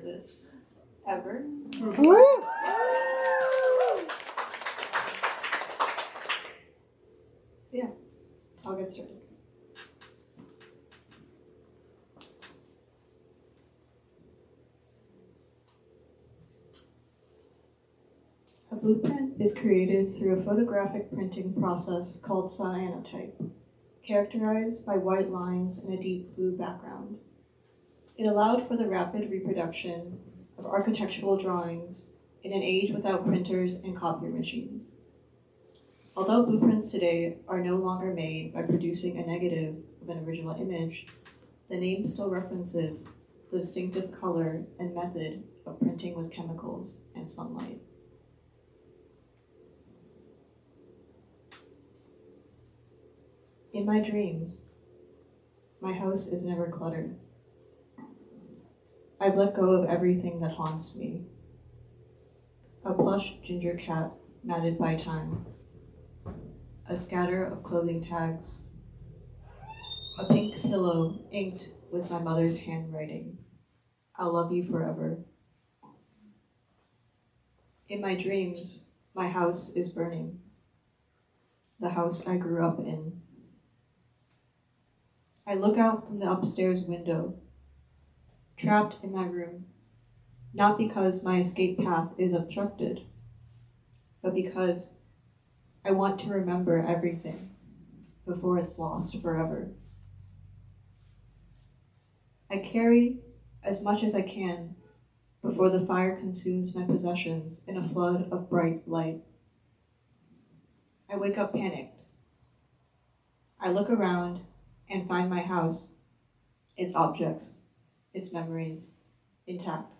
this ever. So yeah, I'll get started. A blueprint is created through a photographic printing process called cyanotype, characterized by white lines and a deep blue background. It allowed for the rapid reproduction of architectural drawings in an age without printers and copier machines. Although blueprints today are no longer made by producing a negative of an original image, the name still references the distinctive color and method of printing with chemicals and sunlight. In my dreams, my house is never cluttered. I've let go of everything that haunts me. A plush ginger cat matted by time. A scatter of clothing tags. A pink pillow inked with my mother's handwriting. I'll love you forever. In my dreams, my house is burning. The house I grew up in. I look out from the upstairs window, trapped in my room, not because my escape path is obstructed, but because I want to remember everything before it's lost forever. I carry as much as I can before the fire consumes my possessions in a flood of bright light. I wake up panicked. I look around and find my house, its objects, its memories, intact.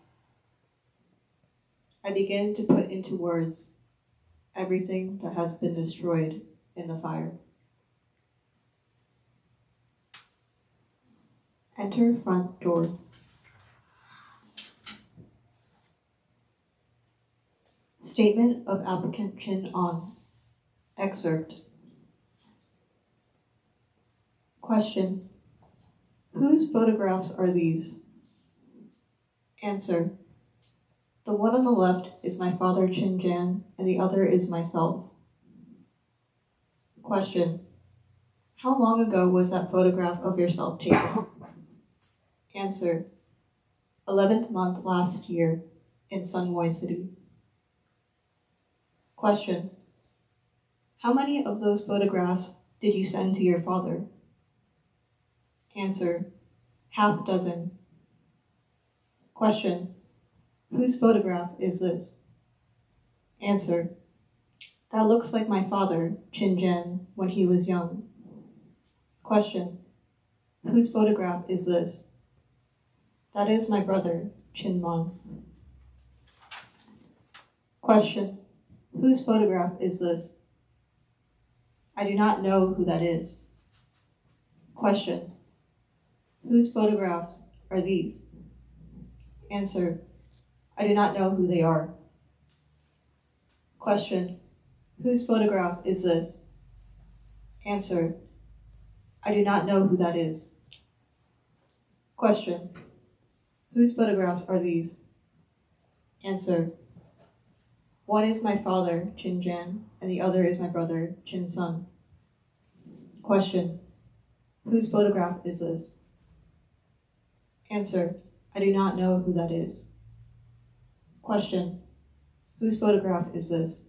I begin to put into words everything that has been destroyed in the fire. Enter front door. Statement of applicant Chin On. Excerpt. Question. Whose photographs are these? Answer. The one on the left is my father Chin Jan, and the other is myself. Question. How long ago was that photograph of yourself taken? Answer. 11th month last year in Sunmoy City. Question. How many of those photographs did you send to your father? Answer. Half dozen. Question. Whose photograph is this? Answer. That looks like my father, Chin Jen, when he was young. Question. Whose photograph is this? That is my brother, Chin Mon. Question. Whose photograph is this? I do not know who that is. Question. Whose photographs are these? Answer. I do not know who they are. Question. Whose photograph is this? Answer. I do not know who that is. Question. Whose photographs are these? Answer. One is my father, Chin Jan, and the other is my brother, Chin Sun. Question. Whose photograph is this? Answer. I do not know who that is. Question. Whose photograph is this?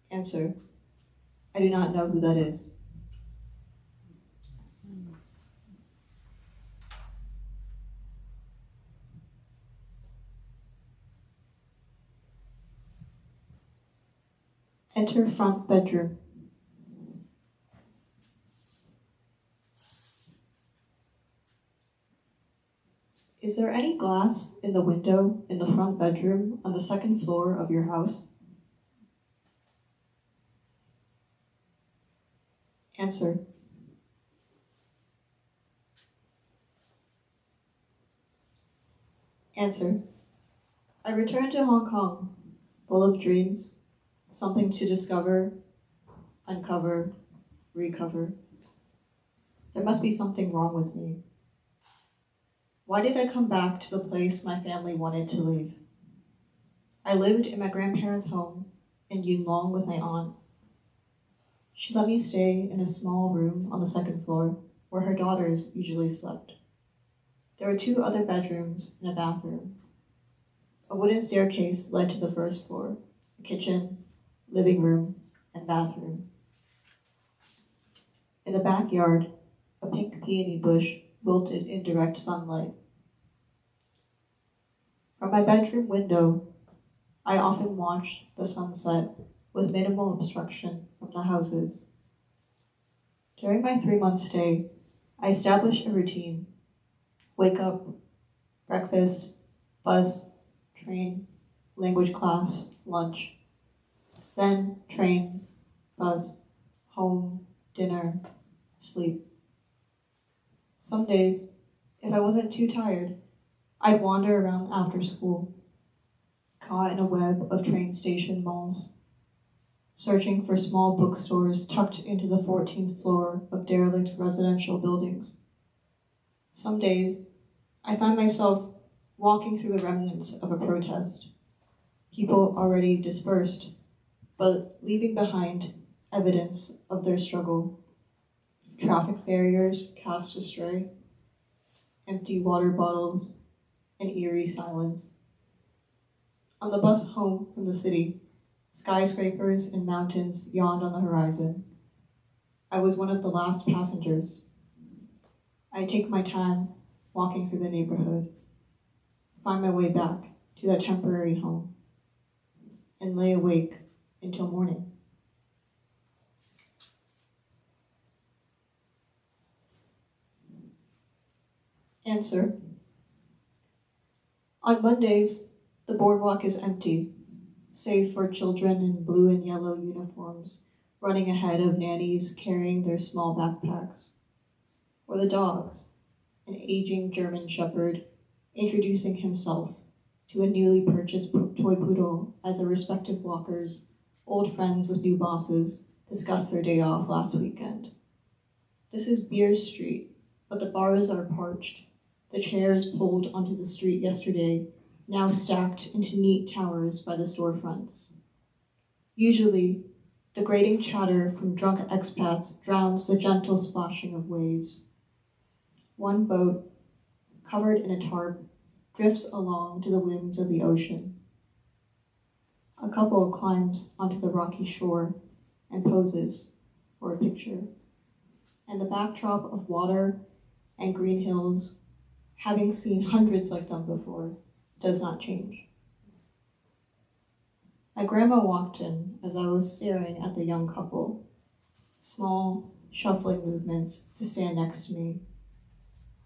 Answer. I do not know who that is. Enter front bedroom. Is there any glass in the window in the front bedroom on the second floor of your house? Answer. Answer. I returned to Hong Kong, full of dreams, something to discover, uncover, recover. There must be something wrong with me. Why did I come back to the place my family wanted to leave? I lived in my grandparents' home in Yunlong with my aunt. She let me stay in a small room on the second floor where her daughters usually slept. There were 2 other bedrooms and a bathroom. A wooden staircase led to the first floor, a kitchen, living room, and bathroom. In the backyard, a pink peony bush wilted in direct sunlight. From my bedroom window, I often watched the sunset with minimal obstruction from the houses. During my 3-month stay, I established a routine. Wake up, breakfast, bus, train, language class, lunch. Then train, bus, home, dinner, sleep. Some days, if I wasn't too tired, I'd wander around after school, caught in a web of train station malls, searching for small bookstores tucked into the 14th floor of derelict residential buildings. Some days, I find myself walking through the remnants of a protest, people already dispersed, but leaving behind evidence of their struggle. Traffic barriers cast astray, empty water bottles, and eerie silence. On the bus home from the city, skyscrapers and mountains yawned on the horizon. I was one of the last passengers. I take my time walking through the neighborhood, find my way back to that temporary home, and lay awake until morning. Answer. On Mondays, the boardwalk is empty, save for children in blue and yellow uniforms running ahead of nannies carrying their small backpacks, or the dogs, an aging German shepherd introducing himself to a newly purchased toy poodle as the respective walkers, old friends with new bosses, discuss their day off last weekend. This is Beer Street, but the bars are parched. The chairs pulled onto the street yesterday, now stacked into neat towers by the storefronts. Usually, the grating chatter from drunk expats drowns the gentle splashing of waves. One boat, covered in a tarp, drifts along to the whims of the ocean. A couple climbs onto the rocky shore and poses for a picture. And the backdrop of water and green hills, having seen hundreds like them before, does not change. My grandma walked in as I was staring at the young couple, small, shuffling movements to stand next to me.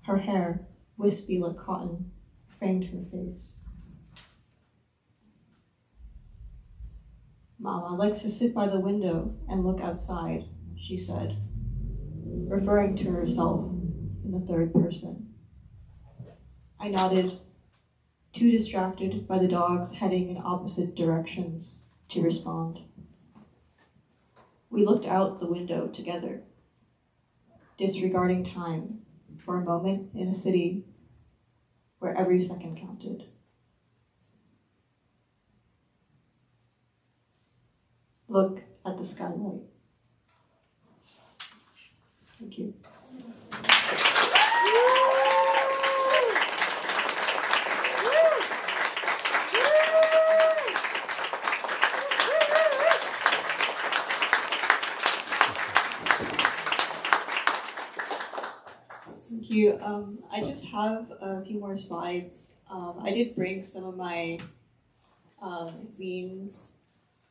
Her hair, wispy like cotton, framed her face. Mama likes to sit by the window and look outside, she said, referring to herself in the third person. I nodded, too distracted by the dogs heading in opposite directions to respond. We looked out the window together, disregarding time for a moment in a city where every second counted. Look at the skylight. Thank you. Thank you. I just have a few more slides. I did bring some of my zines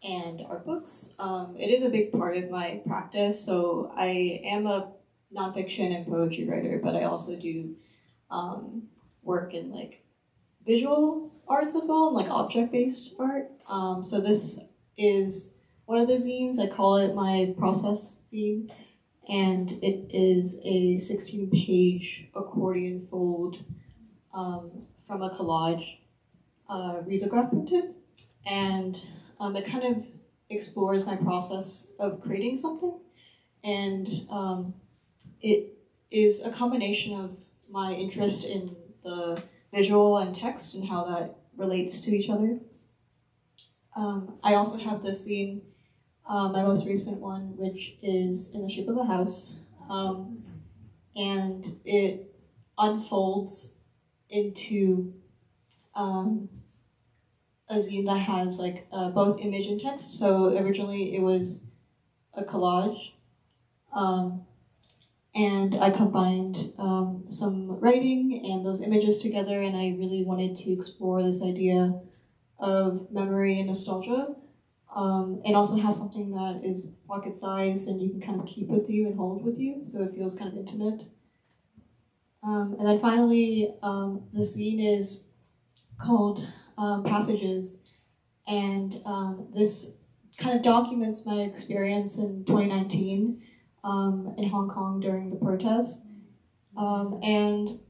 and art books. It is a big part of my practice, so I am a nonfiction and poetry writer, but I also do work in like visual arts as well, and like object-based art. So this is one of the zines. I call it my process zine, and it is a 16-page accordion fold from a collage risograph printed, and it kind of explores my process of creating something, and it is a combination of my interest in the visual and text and how that relates to each other. I also have this scene, my most recent one, which is in the shape of a house, and it unfolds into a zine that has like both image and text. So originally it was a collage, and I combined some writing and those images together, and I really wanted to explore this idea of memory and nostalgia, and also have something that is pocket-sized and you can kind of keep with you and hold with you, so it feels kind of intimate. And then finally, the scene is called Passages, and this kind of documents my experience in 2019 in Hong Kong during the protests. And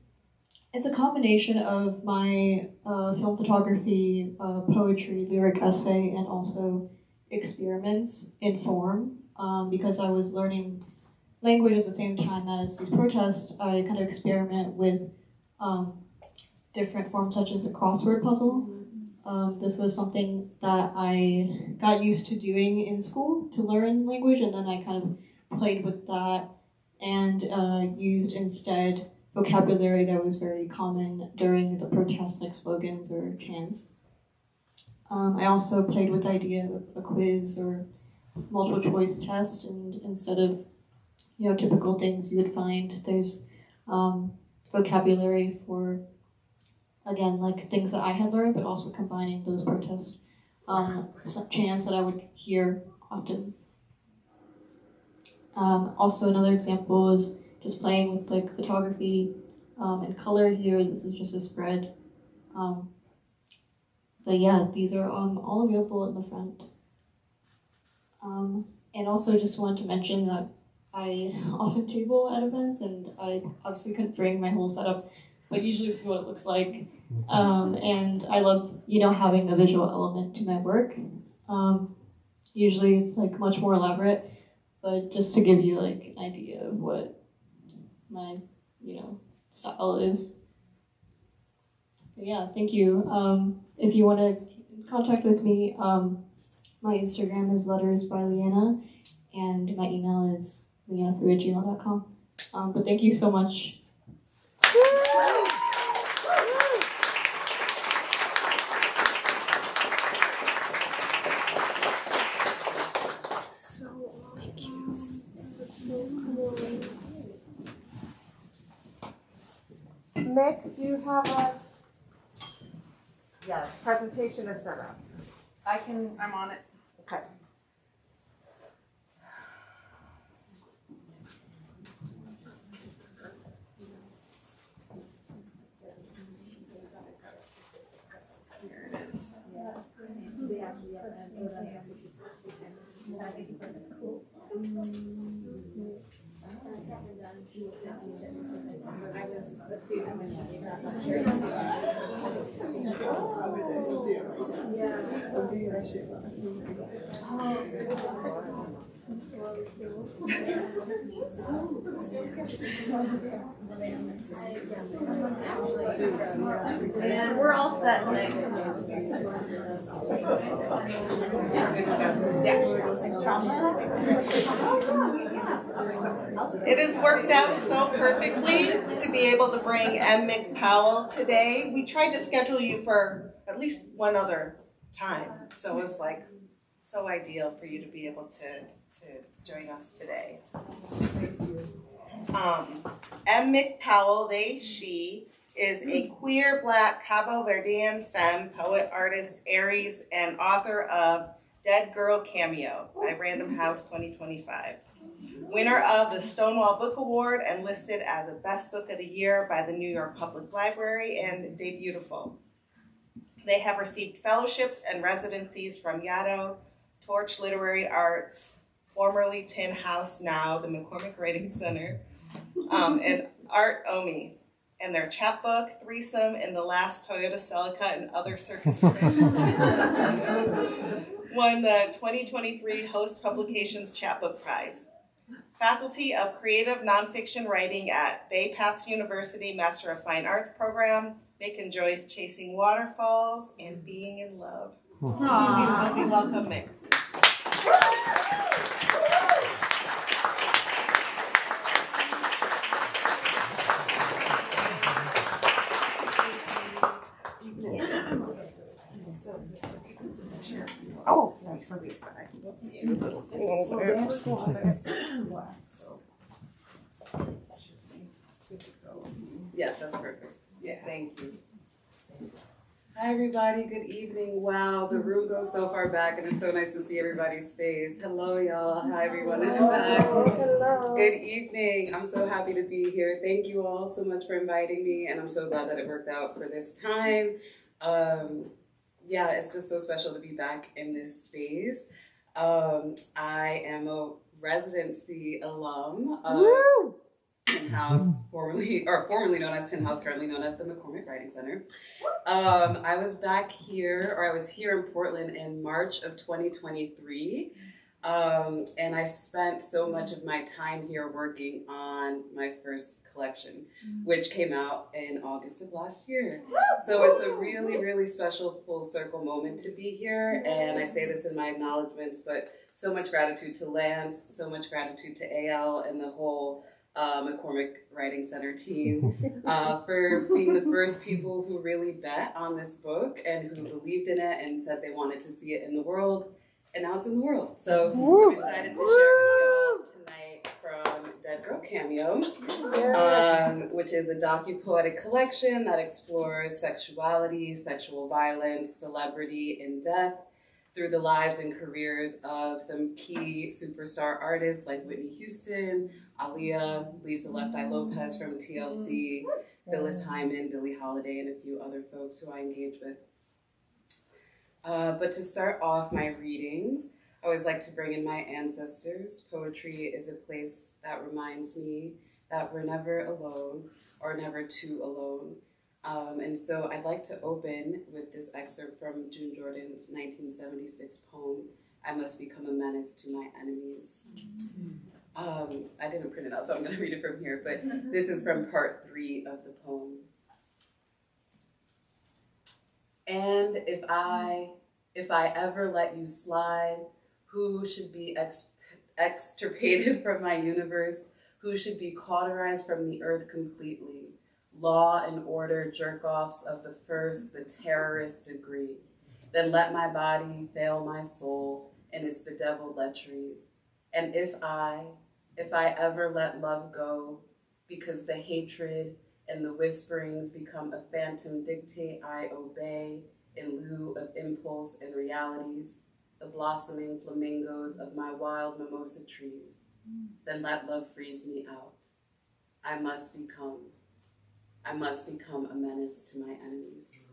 it's a combination of my film photography, poetry, lyric essay, and also experiments in form. Because I was learning language at the same time as these protests, I kind of experiment with different forms such as a crossword puzzle. This was something that I got used to doing in school to learn language, and then I kind of played with that and used instead vocabulary that was very common during the protests, like slogans or chants. I also played with the idea of a quiz or multiple choice test, and instead of typical things you would find, there's vocabulary for, again, like things that I had learned, but also combining those protest chants that I would hear often. Also, another example is just playing with like photography and color here. This is just a spread. But yeah, these are all available in the front. And also just wanted to mention that I often table at events, and I obviously couldn't bring my whole setup, but usually this is what it looks like. And I love, having a visual element to my work. Usually it's like much more elaborate, but just to give you like an idea of what my, style is. But yeah, thank you. If you want to contact with me, my Instagram is Letters by Liana, and my email is lianafu@gmail.com. But thank you so much. Mick, do you have a presentation to set up? I'm on it. Okay. Here it is. I was a student when and we're all set, Nick. It has worked out so perfectly to be able to bring Mick Powell today. We tried to schedule you for at least one other time, so it was like so ideal for you to be able to join us today. Mick Powell, she is a queer Black Cabo Verdean femme, poet, artist, Aries, and author of Dead Girl Cameo by Random House 2025. Winner of the Stonewall Book Award and listed as a Best Book of the Year by the New York Public Library and De Beautiful. They have received fellowships and residencies from Yaddo, Torch Literary Arts, formerly Tin House, now the McCormick Writing Center, and Art Omi, and their chapbook, Threesome in the Last Toyota Celica and Other Circus Tricks. Won the 2023 Host Publications Chapbook Prize. Faculty of Creative Nonfiction Writing at Bay Paths University Master of Fine Arts Program. Mick enjoys chasing waterfalls and being in love. Please help me welcome Mick. Oh, nice. Yes, that's perfect. Yeah, thank you. Hi, everybody. Good evening. Wow, the room goes so far back, and it's so nice to see everybody's face. Hello, y'all. Hi, everyone in the back. Hello. Good evening. I'm so happy to be here. Thank you all so much for inviting me, and I'm so glad that it worked out for this time. Yeah, it's just so special to be back in this space. I am a residency alum of Tin House, formerly known as Tin House, currently known as the McCormick Writing Center. I was here in Portland in March of 2023. And I spent so much of my time here working on my first collection, which came out in August of last year. So it's a really, really special full circle moment to be here. And I say this in my acknowledgements, but so much gratitude to Lance, so much gratitude to AL and the whole McCormick Writing Center team for being the first people who really bet on this book and who believed in it and said they wanted to see it in the world. And now it's in the world. So I'm excited to share with you all tonight from Dead Girl Cameo, which is a docu-poetic collection that explores sexuality, sexual violence, celebrity, and death through the lives and careers of some key superstar artists like Whitney Houston, Aaliyah, Lisa Left Eye Lopez from TLC, Phyllis Hyman, Billie Holiday, and a few other folks who I engage with. But to start off my readings, I always like to bring in my ancestors. Poetry is a place that reminds me that we're never alone or never too alone. And so I'd like to open with this excerpt from June Jordan's 1976 poem, I Must Become a Menace to My Enemies. I didn't print it out, so I'm going to read it from here, but this is from part 3 of the poem. And if I ever let you slide, who should be extirpated from my universe? Who should be cauterized from the earth completely? Law and order jerk-offs of the first, the terrorist degree. Then let my body fail my soul in its bedeviled lecheries. And if I ever let love go, because the hatred and the whisperings become a phantom dictate I obey in lieu of impulse and realities, the blossoming flamingos of my wild mimosa trees, then let love freeze me out. I must become a menace to my enemies.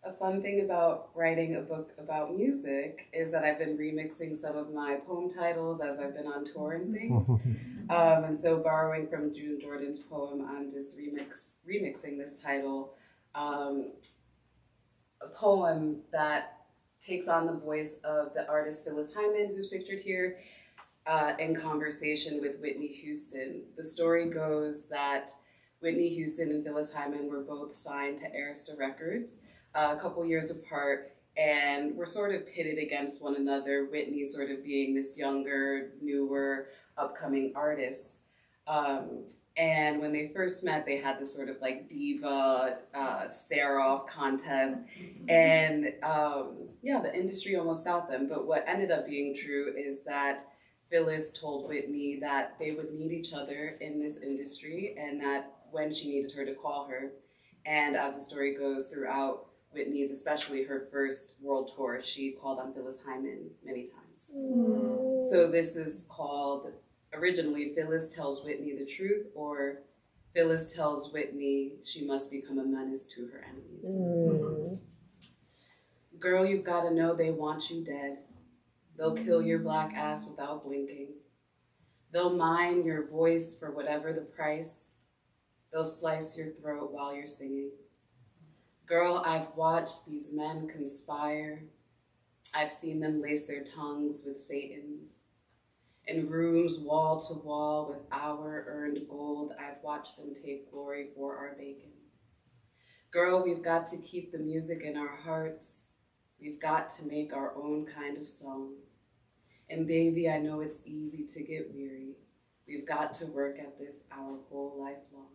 A fun thing about writing a book about music is that I've been remixing some of my poem titles as I've been on tour and things. And so borrowing from June Jordan's poem, I'm just remixing this title, a poem that takes on the voice of the artist Phyllis Hyman, who's pictured here, in conversation with Whitney Houston. The story goes that Whitney Houston and Phyllis Hyman were both signed to Arista Records a couple years apart, and were sort of pitted against one another, Whitney sort of being this younger, newer, upcoming artist. And when they first met, they had this sort of like diva stare-off contest. And the industry almost got them. But what ended up being true is that Phyllis told Whitney that they would need each other in this industry and that when she needed her to call her. And as the story goes throughout Whitney's, especially her first world tour, she called on Phyllis Hyman many times. So this is called, originally, Phyllis Tells Whitney the Truth, or Phyllis Tells Whitney She Must Become a Menace to Her Enemies. Girl, you've got to know they want you dead. They'll kill your black ass without blinking. They'll mine your voice for whatever the price. They'll slice your throat while you're singing. Girl, I've watched these men conspire. I've seen them lace their tongues with Satan's. In rooms wall to wall with our earned gold, I've watched them take glory for our bacon. Girl, we've got to keep the music in our hearts. We've got to make our own kind of song. And baby, I know it's easy to get weary. We've got to work at this our whole life long.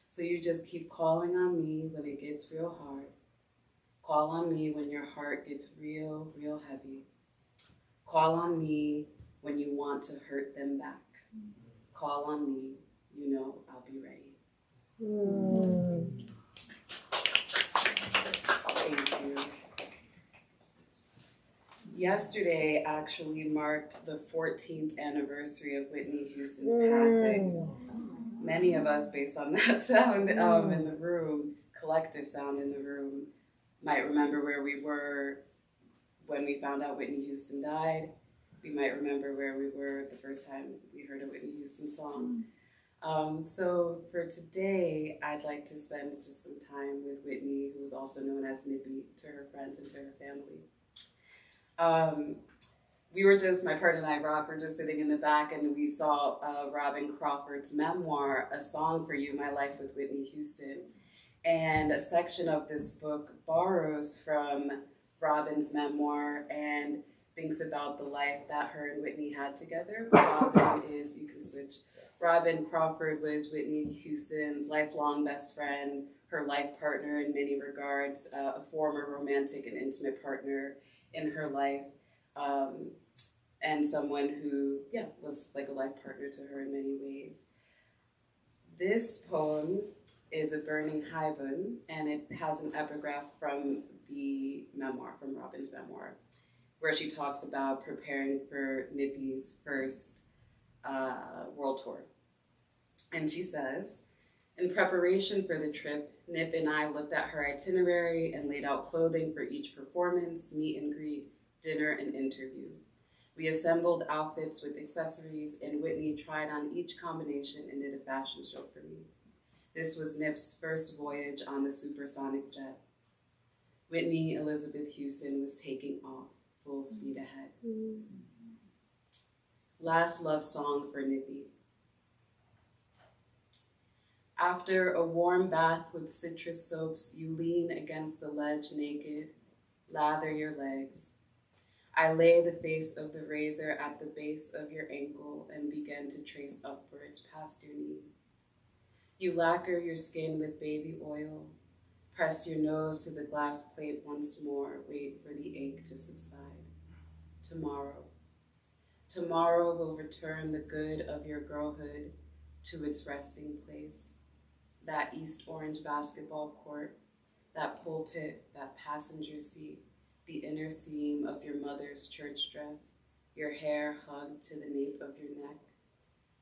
So you just keep calling on me when it gets real hard. Call on me when your heart gets real, real heavy. Call on me when you want to hurt them back. Call on me, you know I'll be ready. Thank you. Yesterday actually marked the 14th anniversary of Whitney Houston's passing. Many of us, based on that sound in the room, collective sound in the room, might remember where we were when we found out Whitney Houston died. We might remember where we were the first time we heard a Whitney Houston song. So for today, I'd like to spend just some time with Whitney, who was also known as Nippy to her friends and to her family. My partner and I, Rock, were just sitting in the back and we saw Robin Crawford's memoir, A Song for You, My Life with Whitney Houston. And a section of this book borrows from Robin's memoir and thinks about the life that her and Whitney had together. Robin Crawford was Whitney Houston's lifelong best friend, her life partner in many regards, a former romantic and intimate partner in her life, and someone who, was like a life partner to her in many ways. This poem is a burning haibun, and it has an epigraph from the memoir, from Robin's memoir, where she talks about preparing for Nippy's first world tour. And she says, in preparation for the trip, Nip and I looked at her itinerary and laid out clothing for each performance, meet and greet, dinner, and interview. We assembled outfits with accessories, and Whitney tried on each combination and did a fashion show for me. This was Nip's first voyage on the supersonic jet. Whitney Elizabeth Houston was taking off, full speed ahead. Last love song for Nippy. After a warm bath with citrus soaps, you lean against the ledge naked, lather your legs. I lay the face of the razor at the base of your ankle and begin to trace upwards past your knee. You lacquer your skin with baby oil, press your nose to the glass plate once more, wait for the ache to subside. Tomorrow will return the good of your girlhood to its resting place. That East Orange basketball court, that pulpit, that passenger seat, the inner seam of your mother's church dress, your hair hugged to the nape of your neck,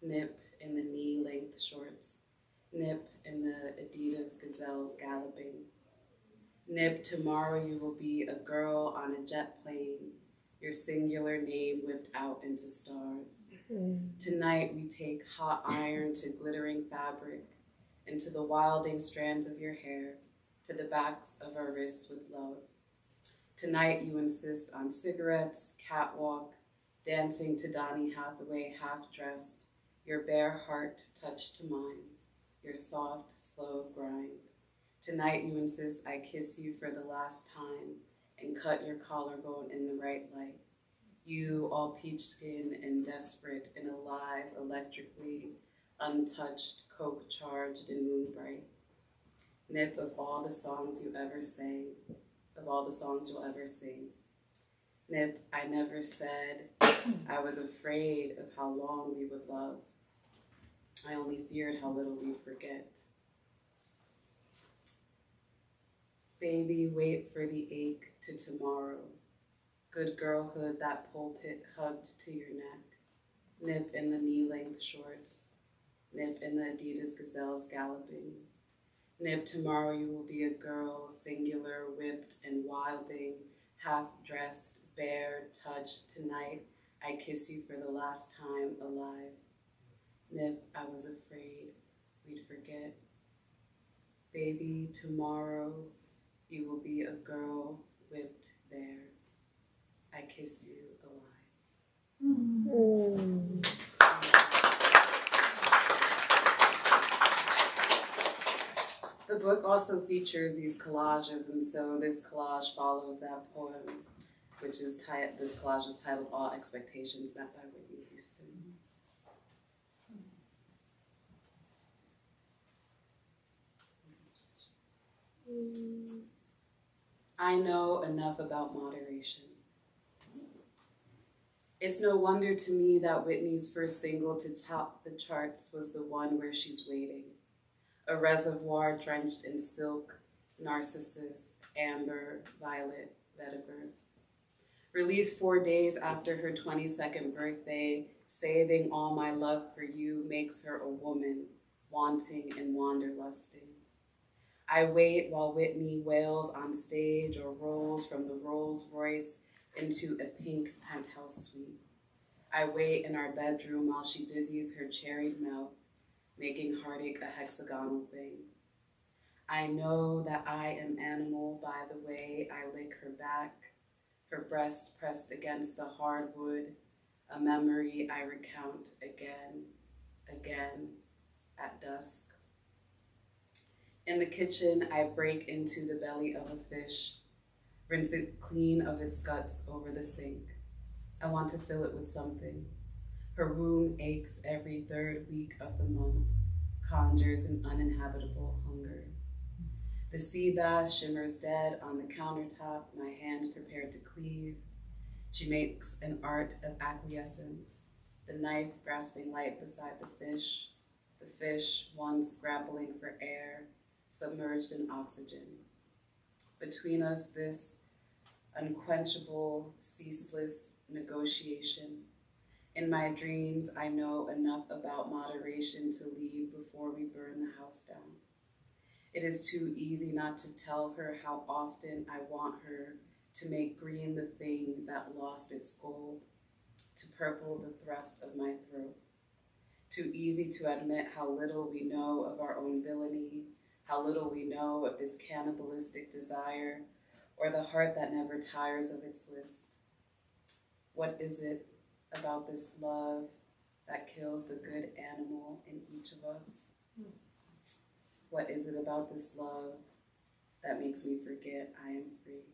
Nip in the knee-length shorts, Nip in the Adidas Gazelles galloping. Nip, tomorrow you will be a girl on a jet plane, your singular name whipped out into stars. Tonight we take hot iron to glittering fabric, into the wilding strands of your hair, to the backs of our wrists with love. Tonight you insist on cigarettes, catwalk, dancing to Donny Hathaway half-dressed, your bare heart touched to mine, your soft, slow grind. Tonight you insist I kiss you for the last time and cut your collarbone in the right light. You, all peach skin and desperate and alive electrically, untouched, coke charged and moon bright. Nip, of all the songs you ever sang, of all the songs you'll ever sing. Nip, I never said I was afraid of how long we would love. I only feared how little we'd forget. Baby, wait for the ache to tomorrow. Good girlhood, that pulpit hugged to your neck. Nip in the knee-length shorts. Nip in the Adidas Gazelles galloping. Nip, tomorrow you will be a girl, singular, whipped and wilding, half-dressed, bare, touched. Tonight, I kiss you for the last time alive. Nip, I was afraid we'd forget. Baby, tomorrow you will be a girl whipped there. I kiss you alive. The book also features these collages, and so this collage follows that poem, which is this collage is titled "All Expectations Met" by Whitney Houston. I know enough about moderation. It's no wonder to me that Whitney's first single to top the charts was the one where she's waiting. A reservoir drenched in silk, narcissus, amber, violet, vetiver. Released 4 days after her 22nd birthday, saving all my love for you makes her a woman, wanting and wanderlusting. I wait while Whitney wails on stage or rolls from the Rolls Royce into a pink penthouse suite. I wait in our bedroom while she busies her cherried mouth, making heartache a hexagonal thing. I know that I am animal by the way I lick her back, her breast pressed against the hardwood, a memory I recount again, at dusk. In the kitchen, I break into the belly of a fish, rinse it clean of its guts over the sink. I want to fill it with something. Her womb aches every third week of the month, conjures an uninhabitable hunger. The sea bass shimmers dead on the countertop, my hands prepared to cleave. She makes an art of acquiescence, the knife grasping light beside the fish once grappling for air, submerged in oxygen. Between us, this unquenchable, ceaseless negotiation. In my dreams, I know enough about moderation to leave before we burn the house down. It is too easy not to tell her how often I want her to make green the thing that lost its gold, to purple the thrust of my throat. Too easy to admit how little we know of our own villainy, how little we know of this cannibalistic desire, or the heart that never tires of its list. What is it about this love that kills the good animal in each of us? What is it about this love that makes me forget I am free?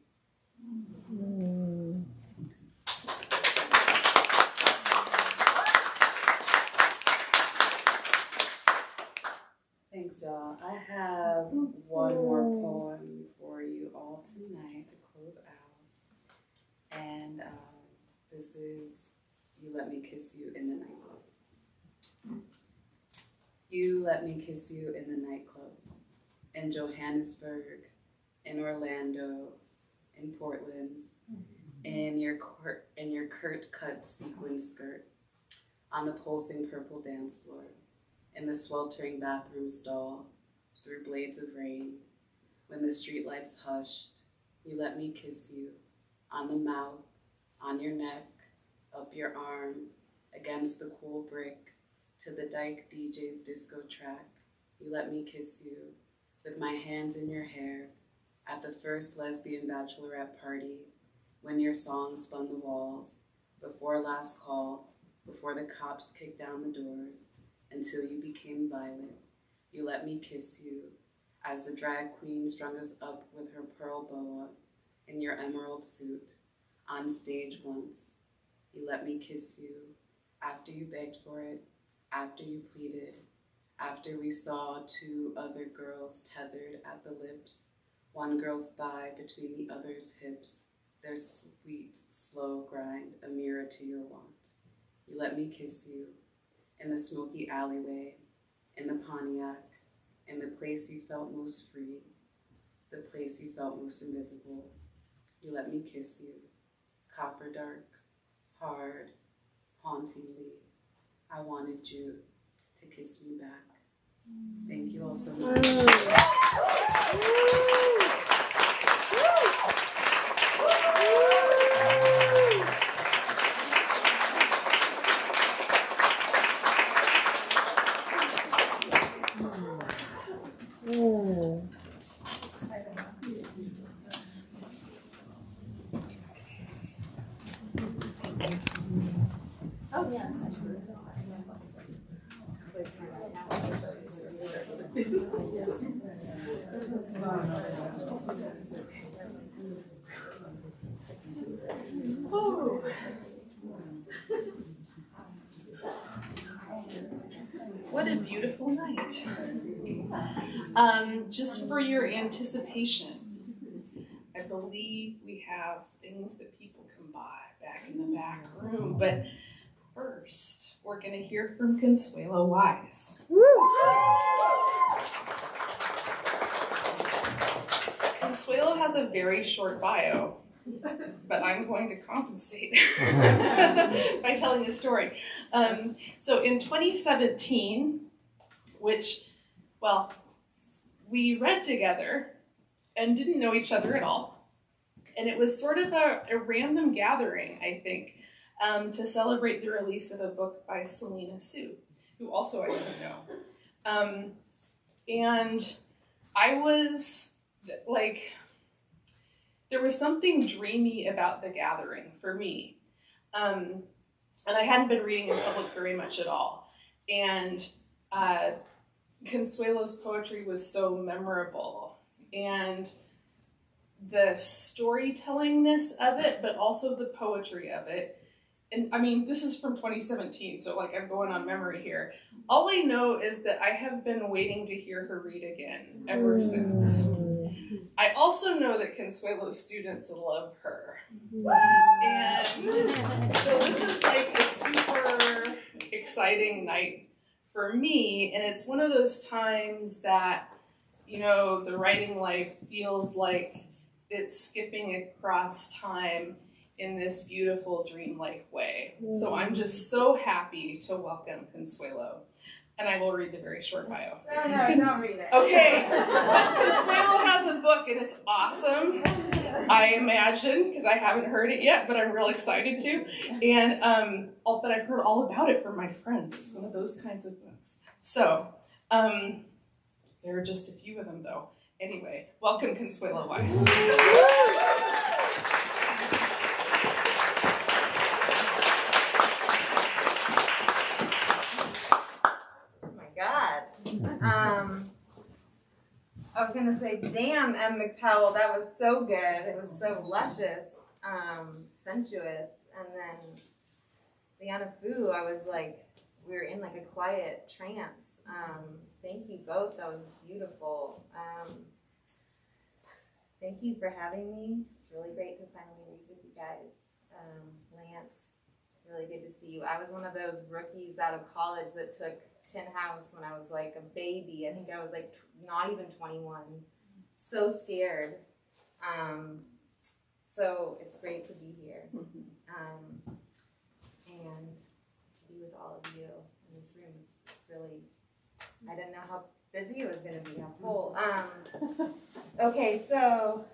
Thanks, y'all. I have one more poem for you all tonight to close out. And this is You Let Me Kiss You in the Nightclub. You let me kiss you in the nightclub, in Johannesburg, in Orlando, in Portland, in your curt-cut sequin skirt, on the pulsing purple dance floor, in the sweltering bathroom stall, through blades of rain, when the streetlights hushed. You let me kiss you, on the mouth, on your neck, up your arm, against the cool brick, to the Dyke DJ's disco track. You let me kiss you, with my hands in your hair, at the first lesbian bachelorette party, when your song spun the walls, before last call, before the cops kicked down the doors, until you became Violet. You let me kiss you, as the drag queen strung us up with her pearl boa, in your emerald suit, on stage once. You let me kiss you, after you begged for it, after you pleaded, after we saw two other girls tethered at the lips, one girl's thigh between the other's hips, their sweet, slow grind, a mirror to your want. You let me kiss you, in the smoky alleyway, in the Pontiac, in the place you felt most free, the place you felt most invisible. You let me kiss you, copper dark, hard, hauntingly. I wanted you to kiss me back. Thank you all so much. Oh. What a beautiful night. Just for your anticipation, I believe we have things that people can buy back in the back room, but first, we're going to hear from Consuelo Wise. Consuelo has a very short bio, but I'm going to compensate by telling a story. So in 2017, which, well, we read together and didn't know each other at all. And it was sort of a random gathering, I think, to celebrate the release of a book by Liana Fu, who also I didn't know. And I was like, there was something dreamy about the gathering for me. And I hadn't been reading in public very much at all. And Consuelo's poetry was so memorable. And the storytellingness of it, but also the poetry of it. And I mean, this is from 2017, so like I'm going on memory here. All I know is that I have been waiting to hear her read again ever since. I also know that Consuelo's students love her. And so this is like a super exciting night for me, and it's one of those times that, you know, the writing life feels like it's skipping across time in this beautiful dreamlike way. So I'm just so happy to welcome Consuelo. And I will read the very short bio. No, don't read it. Okay, Consuelo has a book and it's awesome, I imagine, because I haven't heard it yet, but I'm real excited to. And but I've heard all about it from my friends. It's one of those kinds of books. So there are just a few of them though. Anyway, welcome Consuelo Wise. I was gonna say, damn, M. McPowell, that was so good. It was so luscious, sensuous, and then Liana Fu, I was like, we were in like a quiet trance. Thank you both. That was beautiful. Thank you for having me. It's really great to finally read with you guys. Lance, really good to see you. I was one of those rookies out of college that took Tin House when I was like a baby. I think I was like not even 21. So scared. So it's great to be here. And to be with all of you in this room. It's really, I didn't know how busy it was going to be, how full. Okay, so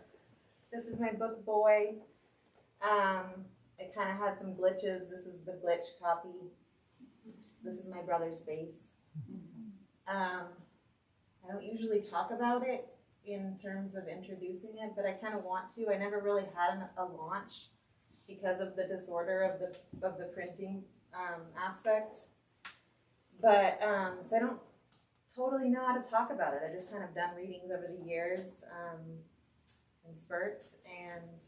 this is my book, Boy. It kind of had some glitches. This is the glitch copy. This is my brother's face. I don't usually talk about it in terms of introducing it, but I kind of want to. I never really had a launch because of the disorder of the printing aspect. But so I don't totally know how to talk about it. I just kind of done readings over the years in spurts, and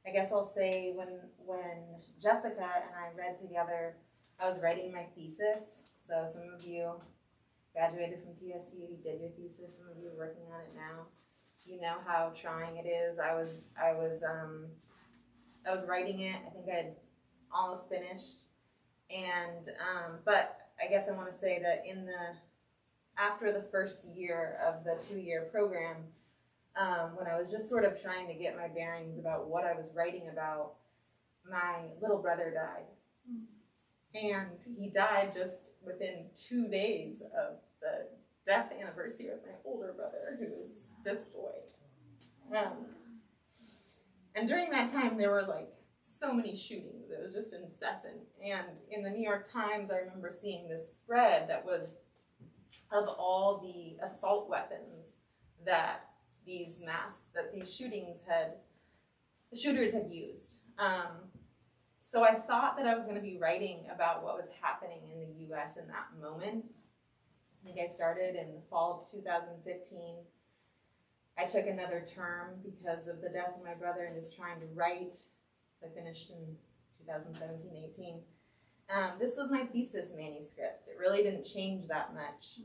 I guess I'll say when Jessica and I read together, I was writing my thesis. So some of you graduated from PSU, you did your thesis. Some of you are working on it now. You know how trying it is. I was writing it. I think I had almost finished, and but I guess I want to say that after the first year of the 2-year program, when I was just sort of trying to get my bearings about what I was writing about, my little brother died. And he died just within 2 days of the death anniversary of my older brother, who is this boy. And during that time, there were like so many shootings. It was just incessant. And in the New York Times, I remember seeing this spread that was of all the assault weapons that the shooters had used. So I thought that I was going to be writing about what was happening in the U.S. in that moment. I think I started in the fall of 2015. I took another term because of the death of my brother and just trying to write. So I finished in 2017-18. This was my thesis manuscript. It really didn't change that much.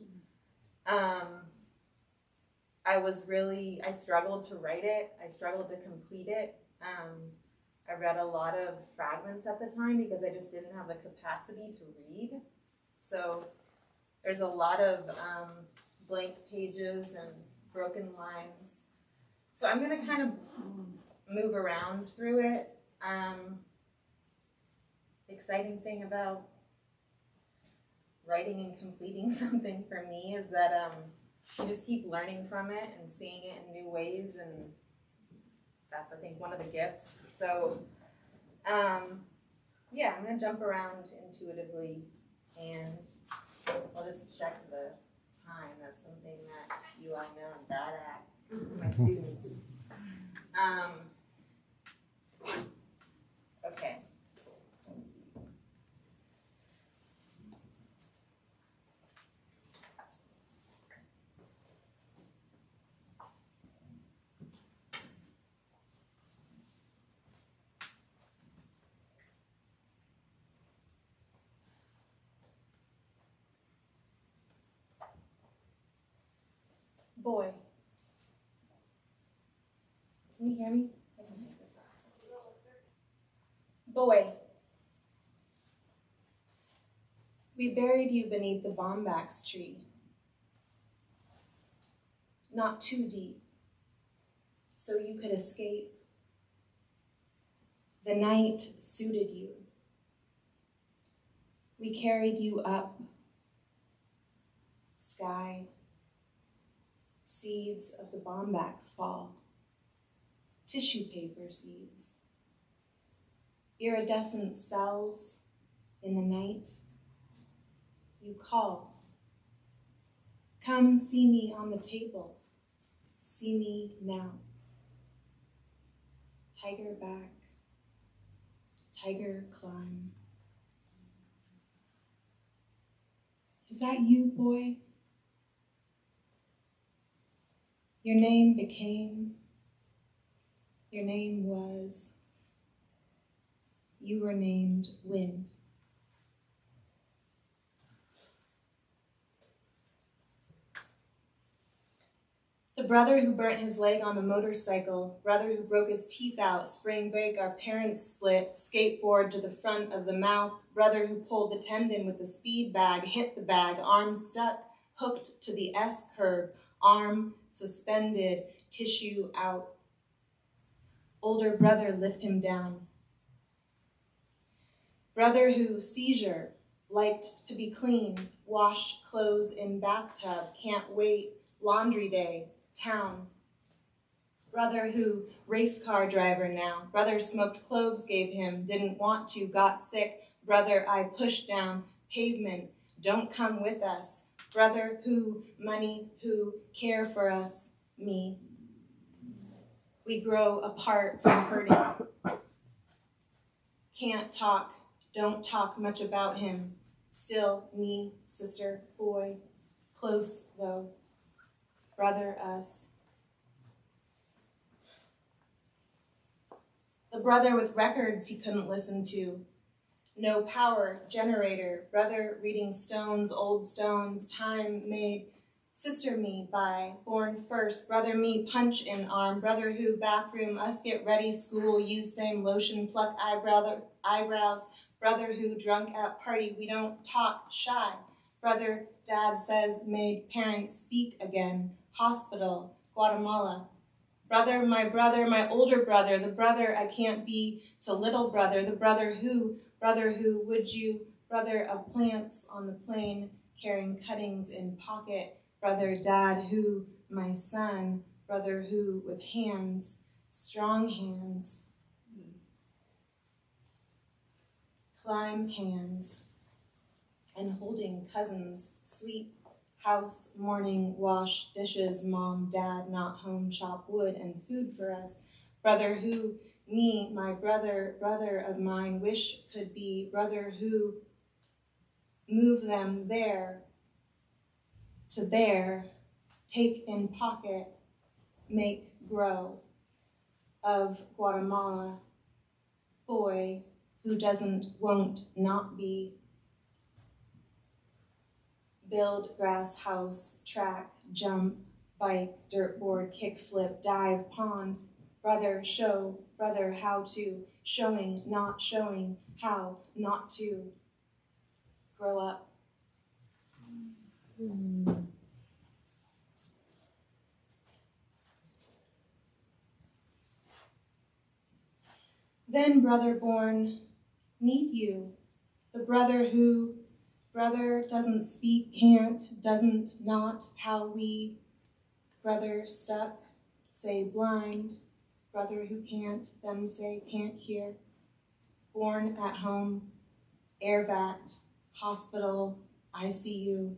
I struggled to write it. I struggled to complete it. I read a lot of fragments at the time because I just didn't have the capacity to read. So there's a lot of blank pages and broken lines. So I'm going to kind of move around through it. The exciting thing about writing and completing something for me is that you just keep learning from it and seeing it in new ways, and that's, I think, one of the gifts. So, yeah, I'm going to jump around intuitively, and I'll just check the time. That's something that you all know I'm bad at, my students. Okay. Boy. Can you hear me? I can make this up. Boy. We buried you beneath the bombax tree. Not too deep, so you could escape. The night suited you. We carried you up. Sky. Seeds of the bombax fall. Tissue paper seeds. Iridescent cells in the night. You call. Come see me on the table. See me now. Tiger back. Tiger climb. Is that you, boy? Your name became, your name was, you were named Wind. The brother who burnt his leg on the motorcycle, brother who broke his teeth out, spring break, our parents split, skateboard to the front of the mouth, brother who pulled the tendon with the speed bag, hit the bag, arm stuck, hooked to the S-curve, arm suspended, tissue out. Older brother lift him down. Brother who, seizure, liked to be clean, wash clothes in bathtub, can't wait, laundry day, town. Brother who, race car driver now, brother smoked cloves gave him, didn't want to, got sick, brother I pushed down, pavement, don't come with us. Brother who, money who, care for us, me. We grow apart from hurting. Can't talk, don't talk much about him. Still me, sister, boy, close though. Brother, us. The brother with records he couldn't listen to. No power, generator, brother reading stones, old stones, time made, sister me by, born first, brother me, punch in arm, brother who, bathroom, us get ready, school, use same lotion, pluck eyebrows, brother who, drunk at party, we don't talk, shy, brother, dad says, made, parents speak again, hospital, Guatemala, brother, my older brother, the brother I can't be to little brother, the brother who, would you, brother of plants on the plane, carrying cuttings in pocket, brother, dad who, my son, brother who, with hands, strong hands, climb hands, and holding cousins, sweet house, morning, wash, dishes, mom, dad, not home, chop wood, and food for us, brother who, Me, my brother, brother of mine, wish could be brother who move them there to there, take in pocket, make grow, of Guatemala, boy who doesn't, won't not be, build grass house, track, jump, bike, dirt board, kick flip, dive, pond, brother show, brother how to, showing, not showing, how not to, grow up. Then brother born, need you, the brother who, brother doesn't speak, can't, doesn't, not, how we, brother stuck, say blind, brother who can't, them say can't hear, born at home, air vac, hospital, ICU.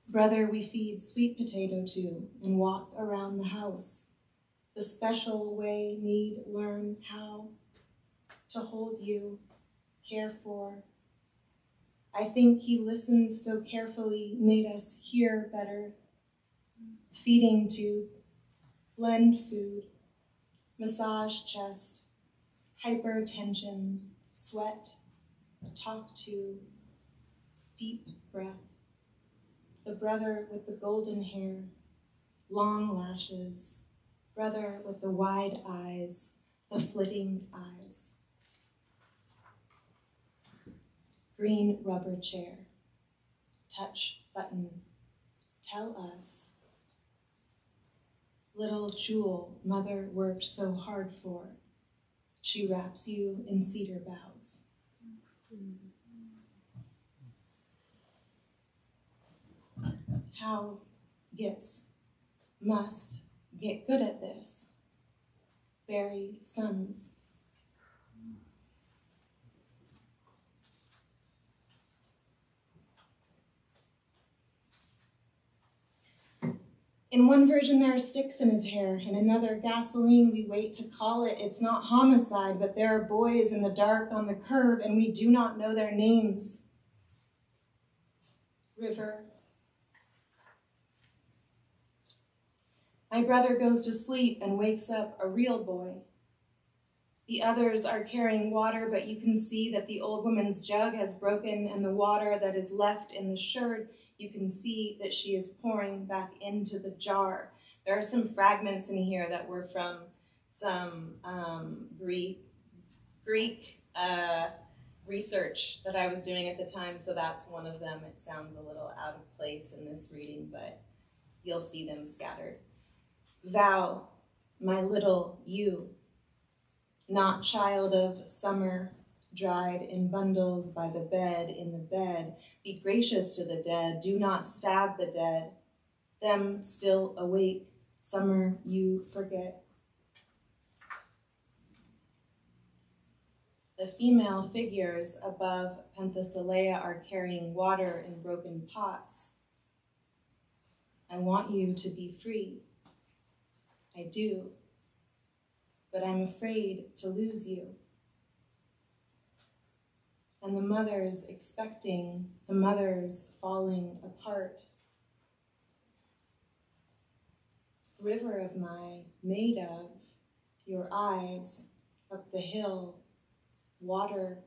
Brother we feed sweet potato to and walk around the house. The special way need learn how to hold you, care for. I think he listened so carefully, made us hear better. Feeding tube, blend food, massage chest, hypertension, sweat, talk to, deep breath. The brother with the golden hair, long lashes, brother with the wide eyes, the flitting eyes. Green rubber chair, touch button, tell us. Little jewel mother worked so hard for, she wraps you in cedar boughs. How gets, must get good at this. Bury sons. In one version, there are sticks in his hair. In another, gasoline, we wait to call it. It's not homicide, but there are boys in the dark on the curb, and we do not know their names. River. My brother goes to sleep and wakes up a real boy. The others are carrying water, but you can see that the old woman's jug has broken, and the water that is left in the sherd, you can see that she is pouring back into the jar. There are some fragments in here that were from some Greek research that I was doing at the time, so that's one of them. It sounds a little out of place in this reading, but you'll see them scattered. Vow, my little you, not child of summer, dried in bundles by the bed, in the bed. Be gracious to the dead, do not stab the dead. Them still awake, summer you forget. The female figures above Penthesilea are carrying water in broken pots. I want you to be free. I do, but I'm afraid to lose you. And the mothers expecting, the mothers falling apart. River of my, made of, your eyes up the hill, water,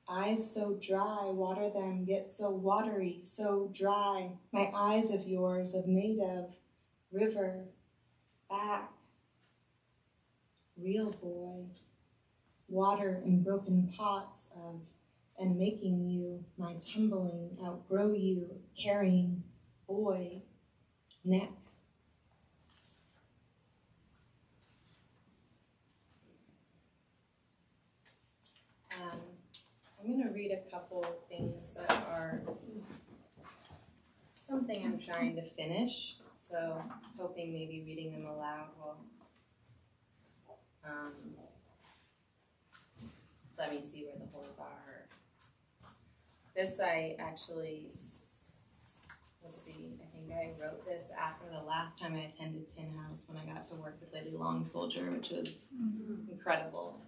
eyes so dry, water them, get so watery, so dry. My eyes of yours, of made of, river, back, real boy, water in broken pots of, and making you, my tumbling, outgrow you, carrying, boy, neck. I'm going to read a couple things that are something I'm trying to finish, so hoping maybe reading them aloud will let me see where the holes are. This I actually let's see, I think I wrote this after the last time I attended Tin House when I got to work with Lady Long Soldier, which was incredible.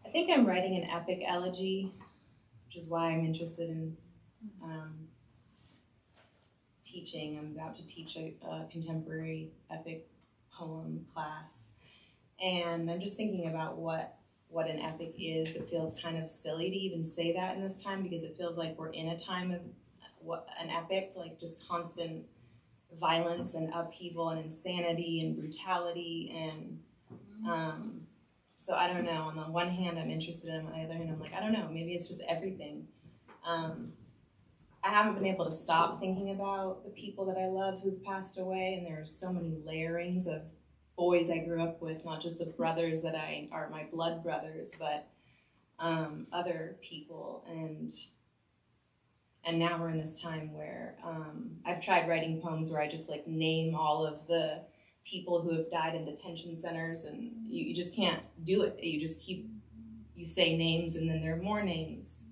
I think I'm writing an epic elegy, which is why I'm interested in teaching. I'm about to teach a contemporary epic poem class. And I'm just thinking about what an epic is. It feels kind of silly to even say that in this time because it feels like we're in a time of what an epic, like just constant violence and upheaval and insanity and brutality. And so I don't know. On the one hand, I'm interested. On the other hand, I'm like, I don't know. Maybe it's just everything. I haven't been able to stop thinking about the people that I love who've passed away, and there are so many layerings of boys I grew up with, not just the brothers that are my blood brothers, but other people. And now we're in this time where I've tried writing poems where I just like name all of the people who have died in detention centers, and you just can't do it. You just you say names and then there are more names.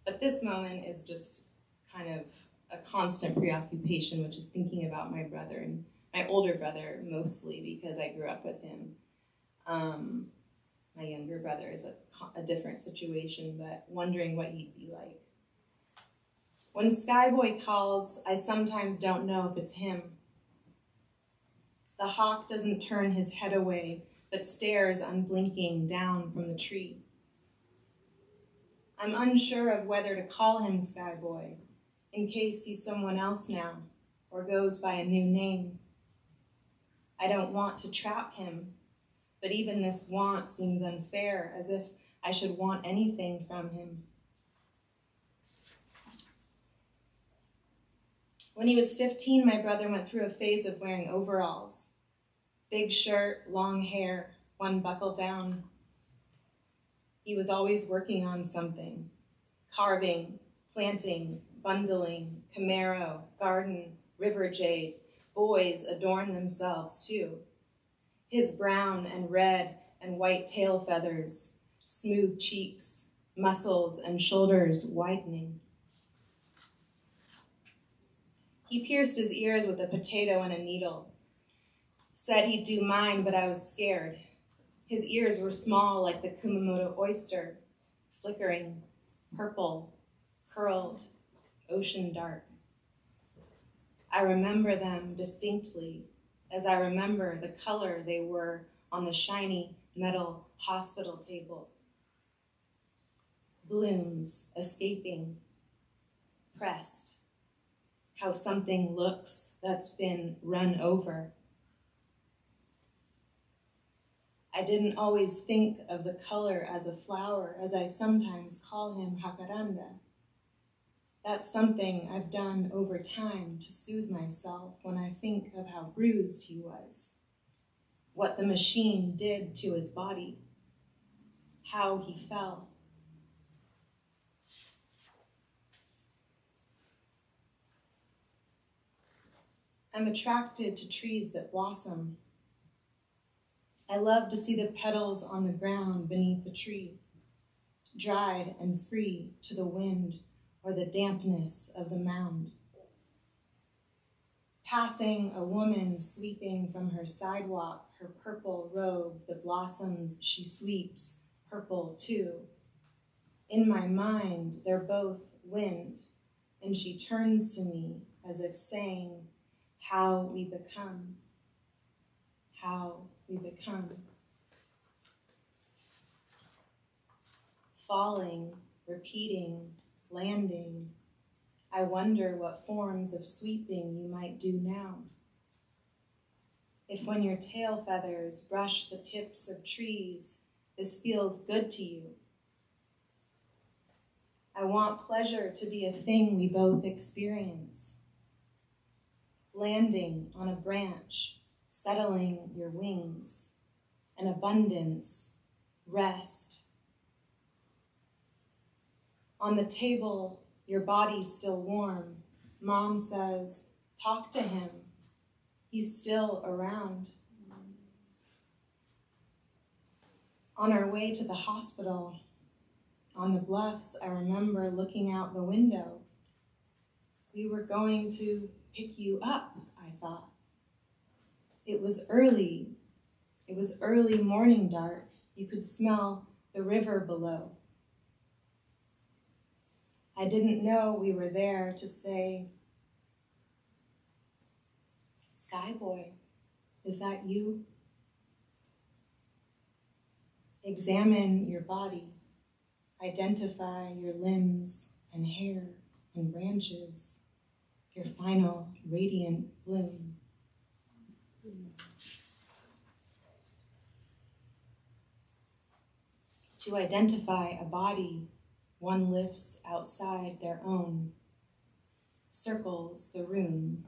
But this moment is just kind of a constant preoccupation, which is thinking about my brother, and my older brother mostly because I grew up with him. My younger brother is a different situation, but wondering what he'd be like. When Skyboy calls, I sometimes don't know if it's him. The hawk doesn't turn his head away, but stares unblinking down from the tree. I'm unsure of whether to call him Skyboy, in case he's someone else now, or goes by a new name. I don't want to trap him, but even this want seems unfair, as if I should want anything from him. When he was 15, my brother went through a phase of wearing overalls. Big shirt, long hair, one buckle down. He was always working on something. Carving, planting, bundling, Camaro, garden, river jade. Boys adorn themselves too. His brown and red and white tail feathers, smooth cheeks, muscles and shoulders widening. He pierced his ears with a potato and a needle. Said he'd do mine, but I was scared. His ears were small like the Kumamoto oyster, flickering, purple, curled, ocean dark. I remember them distinctly, as I remember the color they were on the shiny metal hospital table. Blooms escaping, pressed, how something looks that's been run over. I didn't always think of the color as a flower, as I sometimes call him jacaranda. That's something I've done over time to soothe myself when I think of how bruised he was, what the machine did to his body, how he fell. I'm attracted to trees that blossom. I love to see the petals on the ground beneath the tree, dried and free to the wind or the dampness of the mound. Passing a woman sweeping from her sidewalk, her purple robe, the blossoms she sweeps, purple too. In my mind, they're both wind, and she turns to me as if saying, how we become, how we become. Falling, repeating, landing, I wonder what forms of sweeping you might do now. If when your tail feathers brush the tips of trees, this feels good to you. I want pleasure to be a thing we both experience. Landing on a branch, settling your wings, an abundance, rest. On the table, your body's still warm. Mom says, talk to him. He's still around. On our way to the hospital, On the bluffs, I remember looking out the window. We were going to pick you up, I thought. It was early. It was early morning dark. You could smell the river below. I didn't know we were there to say, Skyboy, is that you? Examine your body. Identify your limbs and hair and branches, your final radiant bloom. To identify a body one lifts outside their own, circles the room,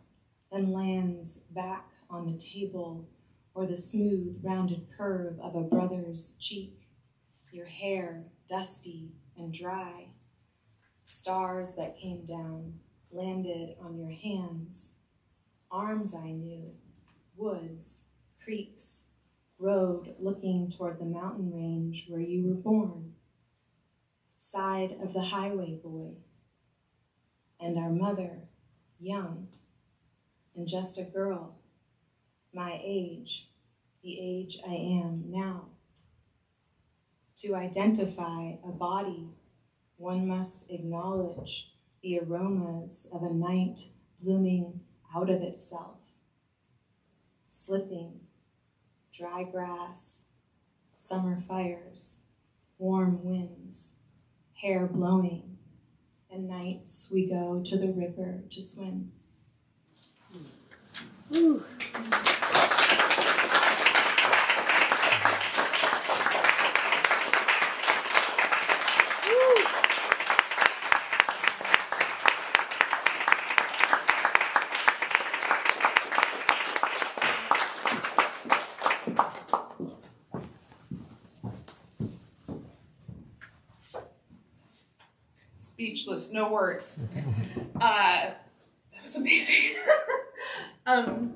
then lands back on the table or the smooth, rounded curve of a brother's cheek, your hair dusty and dry. Stars that came down landed on your hands, arms I knew, woods, creeks, road looking toward the mountain range where you were born, side of the highway boy, and our mother, young, and just a girl, my age, the age I am now. To identify a body, one must acknowledge the aromas of a night blooming out of itself, slipping, dry grass, summer fires, warm winds, hair blowing, and nights we go to the river to swim. Speechless, no words. That was amazing. Wow.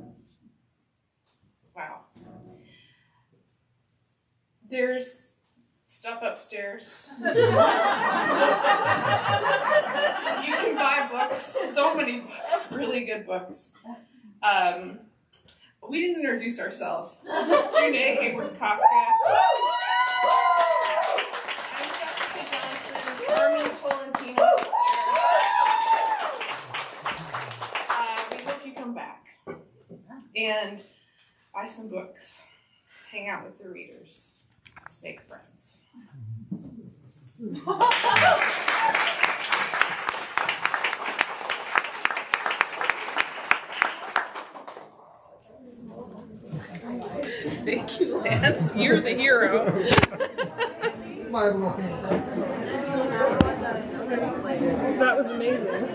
There's stuff upstairs. You can buy books, so many books, really good books. We didn't introduce ourselves. This is Janae Hayward Kafka. We hope you come back and buy some books, hang out with the readers, make friends. Thank you, Lance. You're the hero. That was amazing.